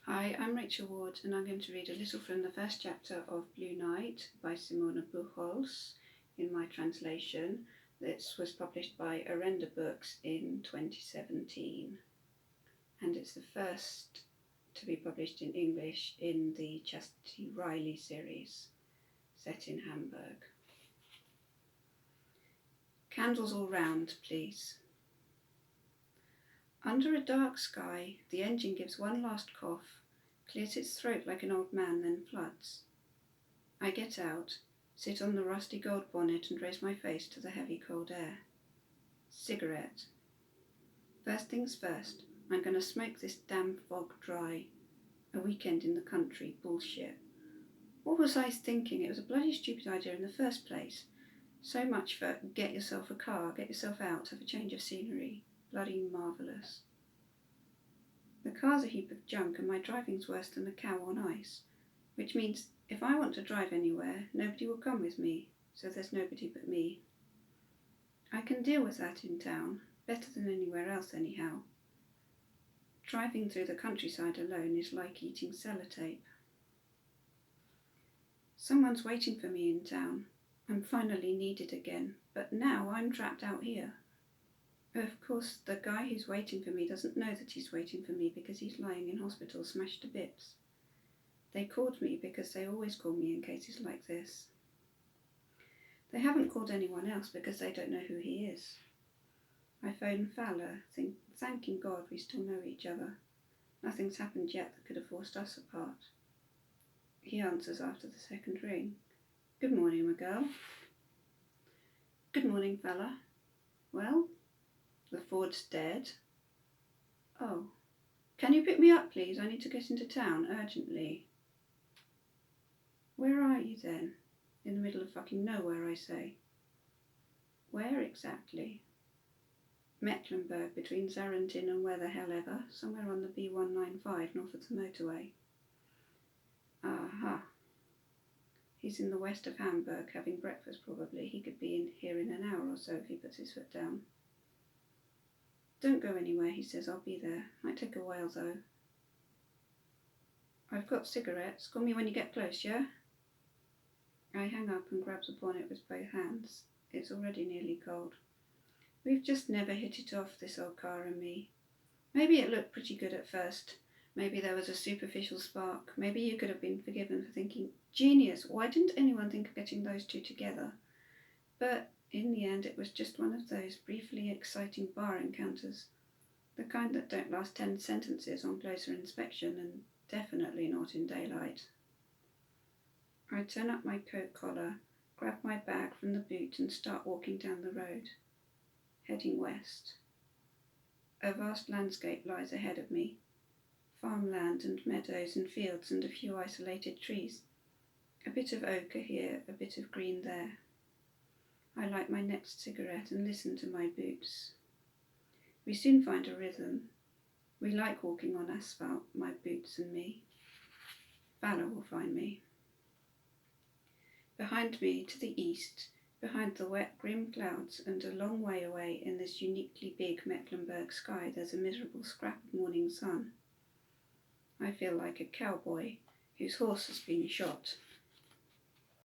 Hi, I'm Rachel Ward and I'm going to read a little from the first chapter of Blue Night by Simone Buchholz in my translation. This was published by Orenda books in 2017 and it's the first to be published in English in the Chastity Riley series set in Hamburg. Candles all round, please. Under a dark sky, the engine gives one last cough, clears its throat like an old man, then floods. I get out, sit on the rusty gold bonnet and raise my face to the heavy cold air. Cigarette. First things first, I'm going to smoke this damn fog dry. A weekend in the country, bullshit. What was I thinking? It was a bloody stupid idea in the first place. So much for get yourself a car, get yourself out, have a change of scenery. Bloody marvellous. The car's a heap of junk and my driving's worse than a cow on ice, which means if I want to drive anywhere, nobody will come with me, so there's nobody but me. I can deal with that in town, better than anywhere else anyhow. Driving through the countryside alone is like eating sellotape. Someone's waiting for me in town. I'm finally needed again, but now I'm trapped out here. Of course, the guy who's waiting for me doesn't know that he's waiting for me because he's lying in hospital smashed to bits. They called me because they always call me in cases like this. They haven't called anyone else because they don't know who he is. I phone Fowler, thanking God we still know each other. Nothing's happened yet that could have forced us apart. He answers after the second ring. Good morning, my girl. Good morning, fella. Well? The Ford's dead. Oh. Can you pick me up, please? I need to get into town urgently. Where are you then? In the middle of fucking nowhere, I say. Where exactly? Mecklenburg, between Zarentin and where the hell ever, somewhere on the B195 north of the motorway. Aha. He's in the west of Hamburg, having breakfast probably. He could be in here in an hour or so if he puts his foot down. Don't go anywhere, he says, I'll be there. Might take a while though. I've got cigarettes. Call me when you get close, yeah? I hang up and grab the bonnet with both hands. It's already nearly cold. We've just never hit it off, this old car and me. Maybe it looked pretty good at first. Maybe there was a superficial spark. Maybe you could have been forgiven for thinking, genius, why didn't anyone think of getting those two together? But in the end, it was just one of those briefly exciting bar encounters. The kind that don't last 10 sentences on closer inspection, and definitely not in daylight. I turn up my coat collar, grab my bag from the boot and start walking down the road, heading west. A vast landscape lies ahead of me. Farmland and meadows and fields and a few isolated trees. A bit of ochre here, a bit of green there. I light my next cigarette and listen to my boots. We soon find a rhythm. We like walking on asphalt, my boots and me. Valor will find me. Behind me, to the east, behind the wet, grim clouds and a long way away in this uniquely big Mecklenburg sky, there's a miserable scrap of morning sun. I feel like a cowboy whose horse has been shot.